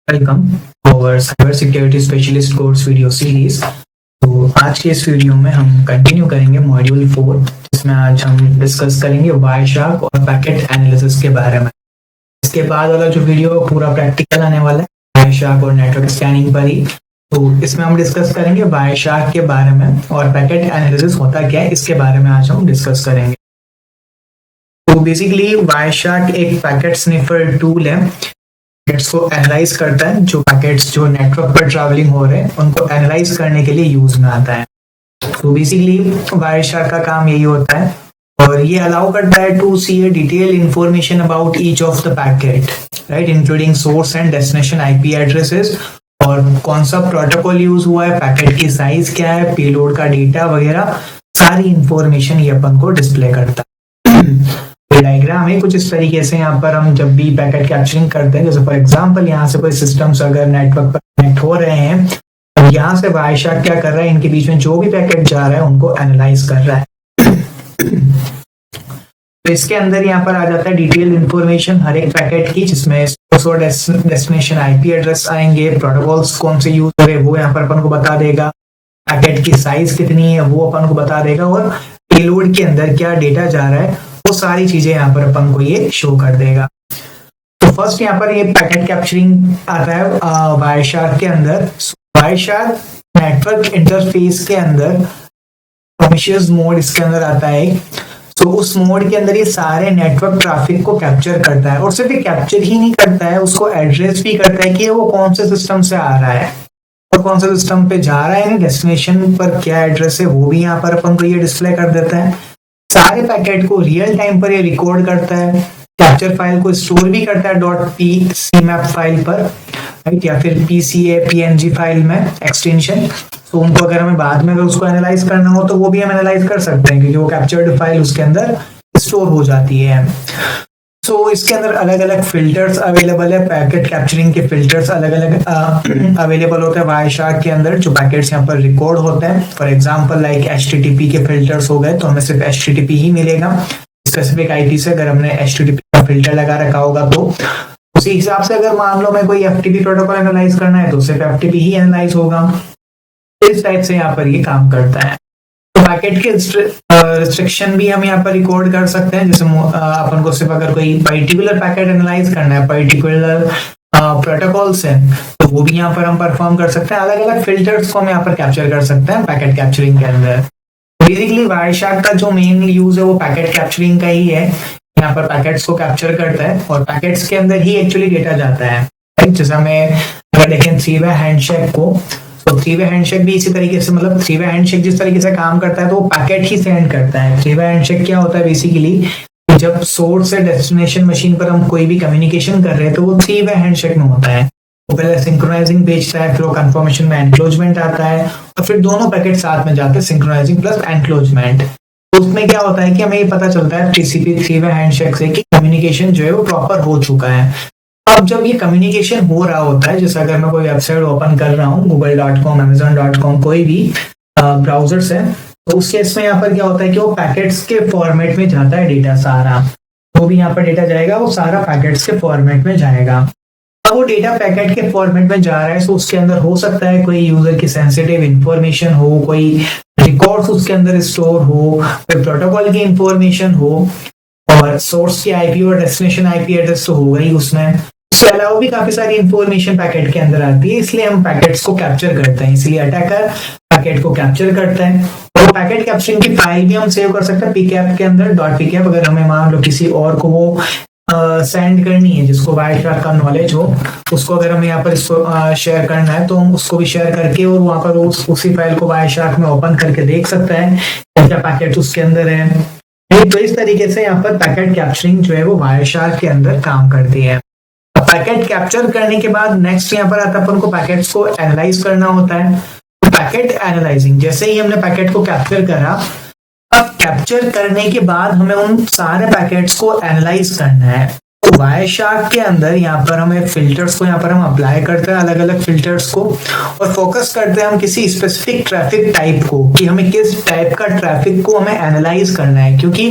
Welcome और cyber security specialist course video series. तो आज के इस वीडियो में हम कंटिन्यू करेंगे मॉड्यूल 4, जिसमें आज हम डिस्कस करेंगे वायरशार्क और पैकेट एनालिसिस के बारे में। इसके बाद वाला जो वीडियो पूरा प्रैक्टिकल आने वाला है वायरशार्क और नेटवर्क स्कैनिंग पर ही। तो इसमें हम डिस्कस करेंगे वायरशार्क के बारे में और पैकेट एनालिसिस होता क्या है इसके बारे में आज हम डिस्कस करेंगे। तो बेसिकली वायरशार्क एक पैकेट स्निफर टूल है, पैकेट्स को एनालाइज करता है। जो पैकेट्स जो नेटवर्क पर ट्रैवलिंग हो रहे हैं उनको एनालाइज करने के लिए यूज में आता है। तो बेसिकली वायरशार्क का काम यही होता है और ये अलाउ करता है to see a detail information about each of the packet, right, including source and destination IP addresses और कौन सा प्रोटोकॉल यूज हुआ है, पैकेट की साइज क्या है, पेलोड का डेटा वगैरह सारी इंफॉर्मेशन ये अपन को डिस्प्ले करता है। डायग्राम है कुछ इस तरीके से। यहाँ पर हम जब भी पैकेट कैप्चरिंग करते हैं, जैसे फॉर एग्जांपल यहाँ से कोई सिस्टम्स अगर नेटवर्क पर कनेक्ट हो रहे हैं, तो यहाँ से वायरशार्क क्या कर रहा है, इनके बीच में जो भी पैकेट जा रहा है उनको एनालाइज कर रहा है। तो इसके अंदर यहाँ पर आ जाता है डिटेल इंफॉर्मेशन हर एक पैकेट की, जिसमें सोर्स और डेस्टिनेशन आईपी एड्रेस आएंगे, प्रोटोकॉल्स कौन से यूज करे वो यहाँ पर अपन को बता देगा, पैकेट की साइज कितनी है वो अपन को बता देगा, और पेलोड के अंदर क्या डेटा जा रहा है वो सारी चीजें यहाँ पर अपन को ये शो कर देगा। तो फर्स्ट यहाँ पर ये पैकेट कैप्चरिंग आता है वायरशार्क के अंदर। वायरशार्क नेटवर्क इंटरफेस के अंदर प्रॉमिशियस मोड इसके अंदर आता है। तो उस मोड के अंदर ये सारे नेटवर्क ट्रैफिक को कैप्चर करता है और सिर्फ ये कैप्चर ही नहीं करता है, उसको एड्रेस भी करता है कि वो कौन से सिस्टम से आ रहा है और कौन से सिस्टम पे जा रहा है, डेस्टिनेशन पर क्या एड्रेस है वो भी यहाँ पर अपन को ये डिस्प्ले कर देता है। सारे पैकेट को रियल टाइम पर ये रिकॉर्ड करता है, कैप्चर फाइल को स्टोर भी करता है .pcmap फाइल पर, राइट, या फिर PCA PNG फाइल में एक्सटेंशन। तो उनको अगर हमें बाद में अगर उसको एनालाइज करना हो तो वो भी हम एनालाइज कर सकते हैं, क्योंकि वो कैप्चर्ड फाइल उसके अंदर स्टोर हो जाती है। तो इसके अंदर अलग अलग फिल्टर्स अवेलेबल है, पैकेट कैप्चरिंग के फिल्टर्स अलग अलग अवेलेबल होते हैं वायरशार्क के अंदर, जो पैकेट्स यहाँ पर रिकॉर्ड होते हैं। फॉर एग्जांपल लाइक HTTP के फिल्टर्स हो गए तो हमें सिर्फ HTTP ही मिलेगा स्पेसिफिक IP से, अगर हमने HTTP का फिल्टर लगा रखा होगा तो उसी हिसाब से अगर मान लो मैं कोई FTP प्रोटोकॉल एनालाइज करना है तो सिर्फ FTP ही एनालाइज होगा। इस टाइप से यहाँ पर ये काम करता है। पैकेट के रिस्ट्रिक्शन भी हम यहाँ पर रिकॉर्ड कर सकते हैं, जैसे अपन को सिर्फ अगर कोई पर्टिकुलर पैकेट एनालाइज करना है पर्टिकुलर प्रोटोकॉल से तो वो भी यहाँ पर हम परफॉर्म कर सकते हैं। अलग अलग फिल्टर्स को हम यहाँ पर कैप्चर कर सकते हैं पैकेट कैप्चरिंग के अंदर। बेसिकली वायरशार्क का जो मेन यूज है वो पैकेट कैप्चरिंग का ही है। यहाँ पर पैकेट्स को कैप्चर करता है और पैकेट्स के अंदर ही एक्चुअली डेटा जाता है। जैसे हमें अगर देखें 3-वे हैंडशेक को, तो 3-वे हैंडशेक भी इसी तरीके से, मतलब 3-वे हैंडशेक जिस तरीके से काम करता है तो वो पैकेट ही सेंड करता है। 3-वे हैंडशेक क्या होता है बेसिकली, जब सोर्स से डेस्टिनेशन मशीन पर हम कोई भी कम्युनिकेशन कर रहे हैं तो वो 3-वे हैंडशेक में होता है। वो पहले सिंक्रोनाइजिंग भेजता है, फिर वो कंफर्मेशन में एनक्लोजमेंट आता है और फिर दोनों पैकेट साथ में जाते हैं, सिंक्रोनाइजिंग प्लस एनक्लोजमेंट। तो उसमें क्या होता है कि हमें ये पता चलता है TCP 3-वे हैंडशेक से कि कम्युनिकेशन जो है वो प्रॉपर हो चुका है। अब जब ये कम्युनिकेशन हो रहा होता है, जैसे अगर मैं कोई वेबसाइट ओपन कर रहा हूँ google.com amazon.com कोई भी ब्राउजर से, तो उस केस में यहाँ पर क्या होता है कि वो पैकेट्स के फॉर्मेट में जाता है डेटा सारा। तो भी यहाँ पर डेटा जाएगा वो सारा पैकेट्स के फॉर्मेट में जाएगा। अब वो डेटा पैकेट के फॉर्मेट में जा रहा है तो उसके अंदर हो सकता है कोई यूजर की सेंसिटिव इंफॉर्मेशन हो, कोई रिकॉर्ड्स उसके अंदर स्टोर हो, कोई प्रोटोकॉल की इंफॉर्मेशन हो, और सोर्स की IP और डेस्टिनेशन IP एड्रेस तो हो गई उसमें। इसके अलावा भी काफी सारी इंफॉर्मेशन पैकेट के अंदर आती है, इसलिए हम पैकेट्स को कैप्चर करते हैं। इसलिए अटैकर पैकेट को कैप्चर करता है और पैकेट कैप्चरिंग की फाइल भी हम सेव कर सकते हैं PCAP के अंदर .pcap। अगर हमें मान लो किसी और को वो सेंड करनी है जिसको वायरशार्क का नॉलेज हो, उसको अगर हमें यहाँ पर इसको शेयर करना है तो हम उसको भी शेयर करके और वहां पर उसी फाइल को वायरशार्क में ओपन करके देख सकता है क्या पैकेट उसके अंदर है। तो इस तरीके से यहाँ पर पैकेट कैप्चरिंग जो है वो वायरशार्क के अंदर काम करती है। पैकेट कैप्चर करने के बाद नेक्स्ट यहाँ पर आता है अपन को पैकेट्स को एनालाइज करना होता है। पैकेट एनालाइजिंग, जैसे ही हमने पैकेट को कैप्चर करा, अब कैप्चर करने के बाद हमें उन सारे पैकेट्स को एनालाइज करना है। तो वायरशार्क के अंदर यहाँ पर हमें फिल्टर्स को यहाँ पर हम अप्लाई करते हैं, अलग अलग फिल्टर्स को, और फोकस करते हैं हम किसी स्पेसिफिक ट्रैफिक टाइप को कि हमें किस टाइप का ट्रैफिक को हमें एनालाइज करना है। क्योंकि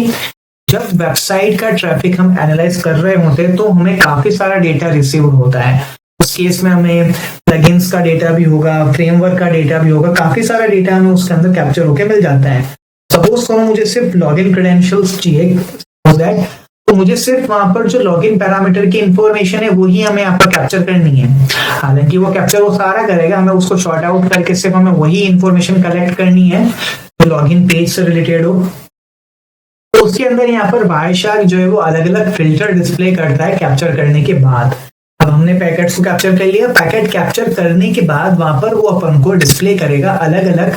जब वेबसाइट का ट्रैफिक हम एनालाइज कर रहे होते हैं तो हमें काफी सारा डेटा रिसीव होता है। उस केस में हमें प्लगइन्स का डेटा भी होगा, फ्रेमवर्क का डेटा भी होगा, काफी सारा डेटा हमें उसके अंदर कैप्चर होके मिल जाता है। सपोज करो मुझे सिर्फ लॉगिन क्रेडेंशियल्स चाहिए, तो मुझे सिर्फ वहां पर जो लॉगिन पैरामीटर की इंफॉर्मेशन है वही हमें यहाँ पर कैप्चर करनी है। हालांकि वो कैप्चर वो सारा करेगा, हमें उसको शॉर्ट आउट करके सिर्फ हमें वही इंफॉर्मेशन कलेक्ट करनी है जो लॉगिन पेज से रिलेटेड हो। तो उसके अंदर यहाँ पर वायरशार्क जो है वो अलग अलग फिल्टर डिस्प्ले करता है कैप्चर करने के बाद। अब हमने पैकेट्स को कैप्चर कर लिया, पैकेट कैप्चर करने के बाद वहां पर वो अपन को डिस्प्ले करेगा अलग अलग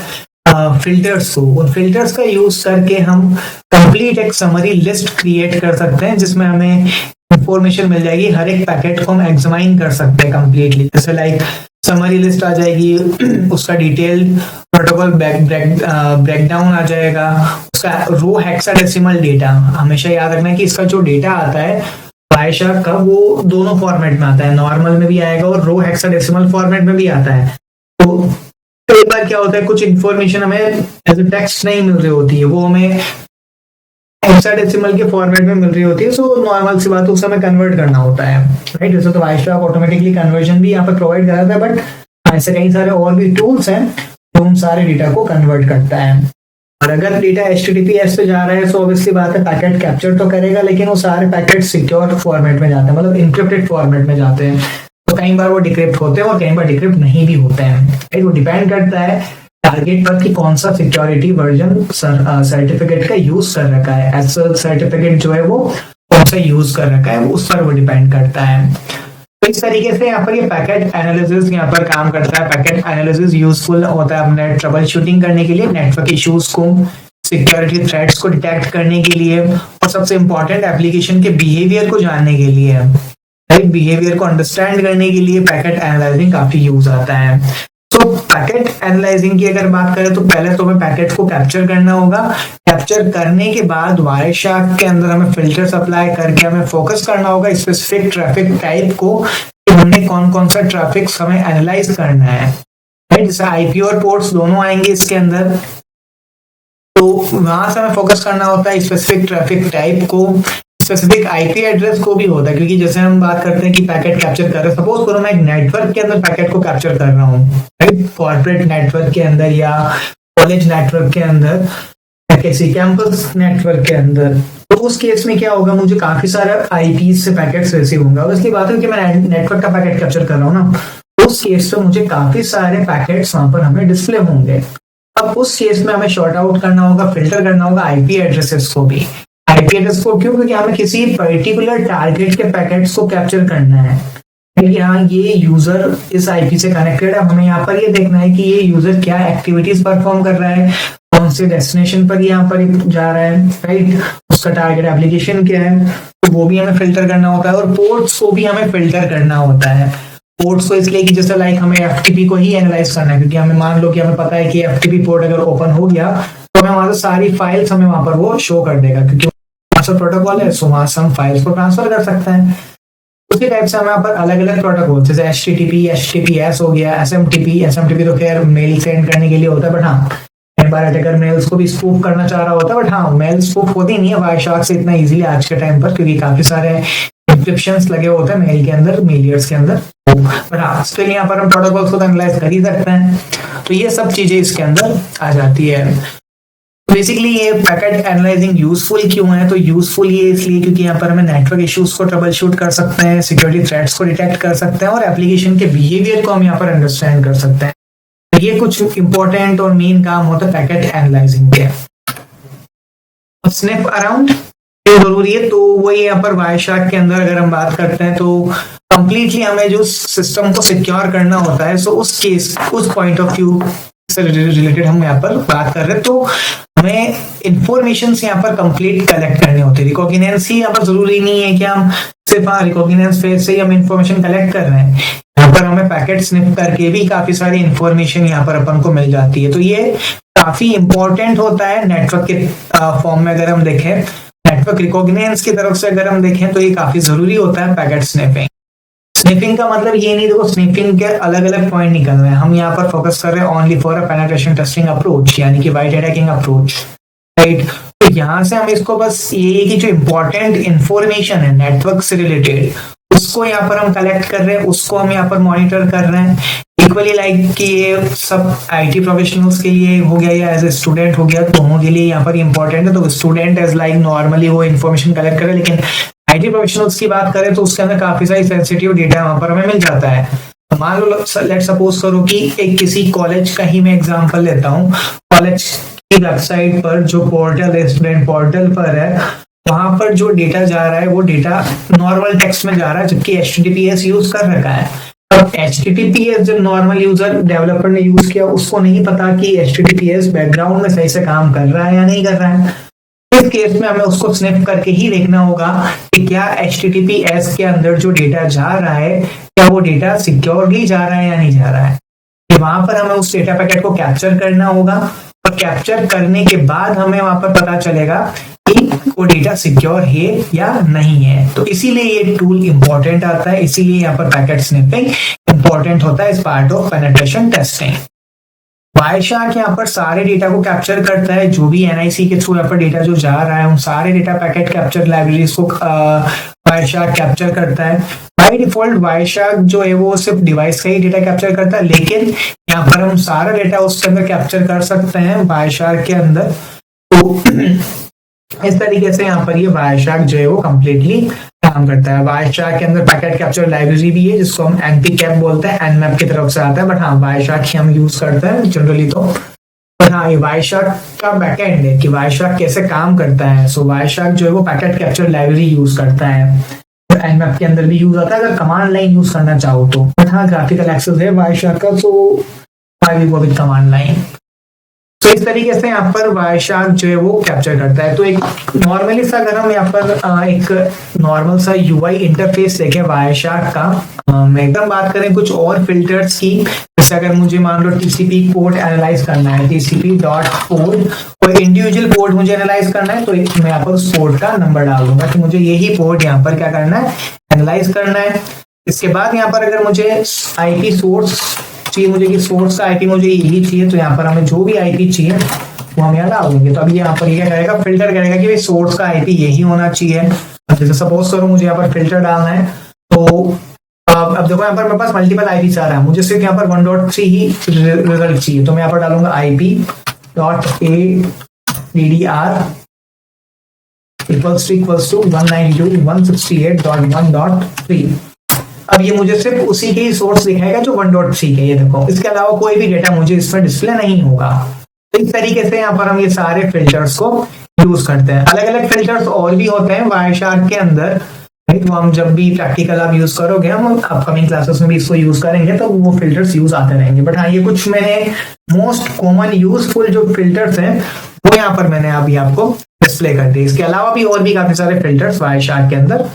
फिल्टर्स को। उन फिल्टर्स का यूज करके हम कंप्लीट एक समरी लिस्ट क्रिएट कर सकते हैं जिसमें हमें इंफॉर्मेशन मिल जाएगी, हर एक पैकेट को हम एग्जामाइन कर सकते हैं कंप्लीटली। जैसे लाइक समरी लिस्ट आ जाएगी, उसका डिटेल्ड प्रोटोकॉल ब्रेकडाउन आ जाएगा, उसका रो हेक्साडेसिमल डेटा। हमेशा याद रखना कि इसका जो डेटा आता है वायरशार्क का वो दोनों फॉर्मेट में आता है, नॉर्मल में भी आएगा और रो हेक्साडेसिमल फॉर्मेट में भी आता है। तो कई बार क्या होता है कुछ इन्फॉर्मेशन हमें एज ए टेक्स्ट नहीं मिल रही होती है, वो हमें हेक्साडेसिमल के फॉर्मेट में मिल रही होती है। सो नॉर्मल सी बात है, उसे हमें कन्वर्ट करना होता है, राइट। वैसे तो वायरशार्क ऑटोमेटिकली कन्वर्जन भी यहाँ पर प्रोवाइड कराता है, बट ऐसे कई सारे और भी टूल्स हैं जो उन सारे डेटा को कन्वर्ट करता है। और अगर डेटा HTTPS पे जा रहा है तो ऑब्वियसली बात है पैकेट कैप्चर तो करेगा, लेकिन वो सारे पैकेट सिक्योर फॉर्मेट में जाते हैं, मतलब इंक्रिप्टेड फॉर्मेट में जाते हैं। तो कई बार वो डिक्रिप्ट होते हैं और कई बार डिक्रिप्ट नहीं भी होते हैं। वो डिपेंड करता है टारगेट पर कि कौन सा सिक्योरिटी वर्जन सर्टिफिकेट का यूज कर रखा है, SSL सर्टिफिकेट जो है वो कौन सा यूज कर रखा है, उस पर वो डिपेंड करता है। तो इस तरीके से यहाँ पर ये पैकेट एनालिसिस यहाँ पर काम करता है। पैकेट एनालिसिस यूजफुल होता है अपने ट्रबल शूटिंग करने के लिए, नेटवर्क इश्यूज को, सिक्योरिटी थ्रेट्स को डिटेक्ट करने के लिए, और सबसे इंपॉर्टेंट एप्लीकेशन के बिहेवियर को जानने के लिए, राइट। बिहेवियर को अंडरस्टैंड करने के लिए पैकेट एनालाइजिंग काफी यूज आता है। तो पैकेट एनालाइजिंग की अगर बात करें तो पहले तो हमें पैकेट को कैप्चर करना होगा। कैप्चर करने के बाद वायरशार्क के अंदर हमें फिल्टर्स अप्लाई करके हमें फोकस करना होगा स्पेसिफिक ट्रैफिक टाइप को, कि हमने कौन कौन सा ट्रैफिक हमें एनालाइज करना है, राइट। जैसे IP और पोर्ट्स दोनों आएंगे इसके अंदर, तो वहां से हमें फोकस करना होता है स्पेसिफिक ट्रैफिक टाइप को। स्पेसिफिक IP एड्रेस को भी होता है, क्योंकि जैसे हम बात करते हैं कि पैकेट कैप्चर कर रहे हैं, सपोज करो मैं एक नेटवर्क के अंदर पैकेट को कैप्चर कर रहा हूँ, राइट, कॉर्पोरेट नेटवर्क के अंदर या कॉलेज नेटवर्क के अंदर या किसी कैंपस नेटवर्क के अंदर, तो उस केस में क्या होगा, मुझे काफी सारे IP से पैकेट्स रिसीव होंगे। और इसकी बात है कि मैं नेटवर्क का पैकेट कैप्चर कर रहा हूँ ना, उस केस पे मुझे काफी सारे पैकेट्स वहां पर हमें डिस्प्ले होंगे। अब उस केस में हमें शॉर्ट आउट करना होगा, फिल्टर करना होगा IP एड्रेसेस को भी। IP एड्रेस को क्यों? क्योंकि हमें किसी पर्टिकुलर टारगेट के पैकेट्स को कैप्चर करना है। हाँ, ये यूजर इस IP से कनेक्टेड है, हमें यहाँ पर ये देखना है कि ये यूजर क्या एक्टिविटीज परफॉर्म कर रहा है, कौन से डेस्टिनेशन पर यहाँ पर जा रहा है, राइट, उसका टारगेट एप्लीकेशन क्या है, तो वो भी हमें फिल्टर करना होता है। और पोर्ट्स को भी हमें फिल्टर करना होता है। पोर्ट्स को इसलिए कि जैसे लाइक हमें FTP को ही एनालाइज करना है, क्योंकि हमें मान लो कि हमें पता है कि FTP पोर्ट अगर ओपन हो गया तो हमें वहां से सारी फाइल्स हमें वहां पर वो शो कर देगा, क्योंकि ट्रांसफर प्रोटोकॉल है, सो वहां से हम फाइल्स को ट्रांसफर कर सकते हैं। उसी टाइप से हमें यहाँ पर अलग अलग प्रोटोकॉल जैसे HTTP, HTTPS हो गया, SMTP तो खैर मेल सेंड करने के लिए होता है, बट हाँ कई बार अटैकर मेल्स को भी स्पूफ करना चाह रहा होता है, बट हाँ मेल स्पूफ होती नहीं है वायरशार्क से इतना इजीली आज के टाइम पर, क्योंकि काफी सारे इंक्रिप्शंस लगे होते हैं मेल के अंदर, मेलियर्स के अंदर। बट हाँ स्टिल यहाँ पर हम प्रोटोकॉल्स को एनालाइज कर ही सकते हैं। तो ये सब चीजें इसके अंदर आ जाती है। बेसिकली ये पैकेट एनालाइजिंग यूजफुल क्यों है? तो यूजफुल ये इसलिए क्योंकि यहाँ पर हमें नेटवर्क इश्यूज को ट्रबल शूट कर सकते हैं, सिक्योरिटी थ्रेट्स को डिटेक्ट कर सकते हैं, और एप्लीकेशन के बिहेवियर को हम यहाँ पर अंडरस्टैंड कर सकते हैं। तो ये कुछ इंपॉर्टेंट और मेन काम होता है पैकेट एनालाइजिंग के। स्निफ अराउंड क्यों जरूरी है? तो वही यहाँ पर वायरशार्क के अंदर अगर हम बात करते हैं तो कंप्लीटली हमें जो सिस्टम को सिक्योर करना होता है, सो उस केस उस पॉइंट ऑफ व्यू से रिलेटेड हम यहाँ पर बात कर रहे हैं। तो हमें इंफॉर्मेशन यहाँ पर कंप्लीट कलेक्ट करनी होती है। रिकॉग्निजेंस ही यहाँ पर जरूरी नहीं है कि हम सिर्फ रिकॉग्निजेंस फेज से ही हम इंफॉर्मेशन कलेक्ट कर रहे हैं, यहाँ पर हमें पैकेट स्निफ करके भी काफी सारी इंफॉर्मेशन यहाँ पर अपन को मिल जाती है। तो ये काफी इंपॉर्टेंट होता है नेटवर्क के फॉर्म में। अगर हम देखें नेटवर्क रिकॉग्निजेंस की तरफ से अगर हम देखें तो ये काफी जरूरी होता है पैकेट स्निफिंग। स्निफिंग का मतलब ये नहीं, देखो स्निफिंग के अलग अलग पॉइंट निकल रहे हैं, हम यहाँ पर फोकस कर रहे हैं only for a penetration testing approach, यानी कि वाइट अटैकिंग अप्रोच, राइट। तो यहाँ से हम इसको बस ये कि जो इंपॉर्टेंट इंफॉर्मेशन है नेटवर्क से रिलेटेड उसको यहाँ पर हम कलेक्ट कर रहे हैं, उसको हम यहाँ पर मॉनिटर कर रहे हैं। इक्वली लाइक कि ये सब आईटी प्रोफेशनल्स के लिए हो गया या एज ए स्टूडेंट हो गया, दोनों के लिए यहाँ पर इंपॉर्टेंट है। तो स्टूडेंट एज लाइक नॉर्मली वो इन्फॉर्मेशन कलेक्ट करे, लेकिन आईटी प्रोफेशनल्स की बात करें तो उसके अंदर काफी सारी सेंसिटिव डेटा वहां पर हमें मिल जाता है। मान लो लेट सपोज करो कि एक किसी कॉलेज का ही मैं एग्जांपल लेता हूँ। कॉलेज की वेबसाइट पर जो पोर्टल है, स्टूडेंट पोर्टल पर है, वहां पर जो डेटा जा रहा है वो डेटा नॉर्मल टेक्स्ट में जा रहा है, जबकि HTTPS यूज कर रखा है। अब HTTPS जब नॉर्मल यूजर डेवलपर ने यूज किया, उसको नहीं पता कि HTTPS बैकग्राउंड में सही से काम कर रहा है या नहीं कर रहा है। इस केस में हमें उसको स्निप करके ही देखना होगा कि क्या HTTPS के अंदर जो डेटा जा रहा है, क्या वो डेटा सिक्योरली जा रहा है या नहीं जा रहा है। वहां पर हमें उस डेटा पैकेट को कैप्चर करना होगा, और कैप्चर करने के बाद हमें वहां पर पता चलेगा कि वो डेटा सिक्योर है या नहीं है। तो इसीलिए ये टूल इंपॉर्टेंट आता है, इसीलिए यहाँ पर पैकेट स्निपिंग इंपॉर्टेंट होता है इस part of penetration testing. Wireshark यहाँ पर सारे डेटा को कैप्चर करता है, जो भी NIC के थ्रू यहाँ पर डेटा जो जा रहा है, उन सारे डेटा पैकेट कैप्चर लाइब्रेरीज को वायरशार्क कैप्चर करता है। बाय डिफॉल्ट वायरशार्क जो है वो सिर्फ डिवाइस का ही डेटा कैप्चर करता है, लेकिन यहाँ पर हम सारा डेटा उसके अंदर कैप्चर कर सकते हैं वायरशार्क के अंदर। तो इस तरीके से यहाँ पर ये वायरशार्क जो है वो कम्प्लीटली काम करता है। वायरशार्क के अंदर पैकेट कैप्चर लाइब्रेरी भी है, जिसको हम npcap बोलते हैं, nmap की तरफ से आता है, बट हाँ वायरशार्क ही हम यूज करते हैं जनरली। तो पर हाँ, ये वायरशार्क का बैकएंड है कि वायरशार्क कैसे काम करता है। सो वायरशार्क जो है वो पैकेट कैप्चर लाइब्रेरी यूज करता है, nmap के अंदर भी यूज आता है अगर कमांड लाइन यूज करना चाहो तो। बट हाँ, ग्राफिकल एक्सेस है वायरशार्क का, तो I will go with command line. तो इस तरीके से यहाँ पर वायरशार्क जो है वो कैप्चर करता है। तो एक नॉर्मली सा अगर हम यहाँ पर एक नॉर्मल सा UI इंटरफेस देखें वायरशार्क का, मैं एकदम बात करें कुछ और फिल्टर्स की, जैसे अगर मुझे मान लो TCP पोर्ट एनालाइज करना है, TCP.पोर्ट, कोई इंडिविजुअल पोर्ट मुझे एनालाइज करना है, तो मैं यहाँ पर उस पोर्ट का नंबर डाल दूंगा कि मुझे यही पोर्ट यहाँ पर क्या करना है, एनालाइज करना है। इसके बाद यहाँ पर अगर मुझे IP सोर्स चाहिए, मुझे कि सोर्स का IP मुझे यही चाहिए, तो यहाँ पर हमें जो भी IP चाहिए वो हम यहाँ डाल देंगे। तो अभी यहाँ पर क्या करेगा, फिल्टर करेगा कि भाई सोर्स का IP यही होना चाहिए। जैसे सपोज करो मुझे यहाँ पर फिल्टर डालना है, तो अब देखो यहाँ पर मेरे पास मल्टीपल IP आ रहा है, मुझे सिर्फ यहाँ पर 1.3 ही रिजल्ट चाहिए, तो मैं यहाँ पर डालूंगा IP.ADDR इक्वल्स टू 192.168.1.3। अब ये मुझे सिर्फ उसी के ही सोर्स दिखाएगा जो 1.3 के, ये देखो, इसके अलावा कोई भी डेटा मुझे इस पर डिस्प्ले नहीं होगा। तो इस तरीके से यहाँ पर हम ये सारे फिल्टर्स को यूज करते हैं। अलग अलग फिल्टर्स और भी होते हैं वायरशार्क के अंदर, तो हम जब भी प्रैक्टिकल आप यूज करोगे, हम अपकमिंग क्लासेस में भी इसको यूज करेंगे, तो वो फिल्टर्स यूज आते रहेंगे। बट हाँ, ये कुछ मैंने मोस्ट कॉमन यूजफुल जो फिल्टर्स हैं वो यहाँ पर मैंने अभी आपको डिस्प्ले कर दिए। इसके अलावा भी और भी काफी सारे फिल्टर्स वायरशार्क के अंदर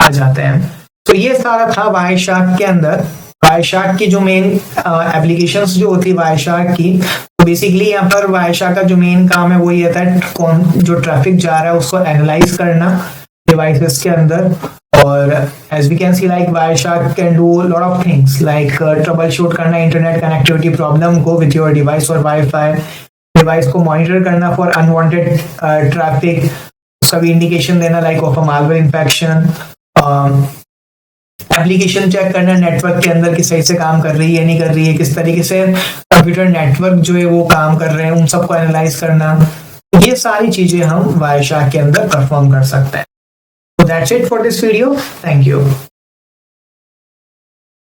आ जाते हैं। तो ये सारा था वायरशार्क के अंदर। वायरशार्क की जो मेन एप्लीकेशंस जो होती है वायरशार्क की, तो बेसिकली यहाँ पर वायरशार्क का जो मेन काम है वो ये होता है कौन जो ट्रैफिक जा रहा है उसको एनालाइज करना डिवाइसेस के अंदर। और as we can see like Wireshark can do lot of things like troubleshoot करना इंटरनेट कनेक्टिविटी प्रॉब्लम को विथ योर डिवाइस और वाईफाई, डिवाइस को मॉनिटर करना फॉर अनवांटेड ट्रैफिक, सभी इंडिकेशन देना like of a malware infection, application check करना network के अंदर कि सही से काम कर रही है नहीं कर रही है, किस तरीके से कंप्यूटर नेटवर्क जो है वो काम कर रहे हैं, उन सबको एनालाइज करना। ये सारी चीजें हम वायरशार्क के अंदर परफॉर्म कर सकते हैं। So that's it for this video. Thank you.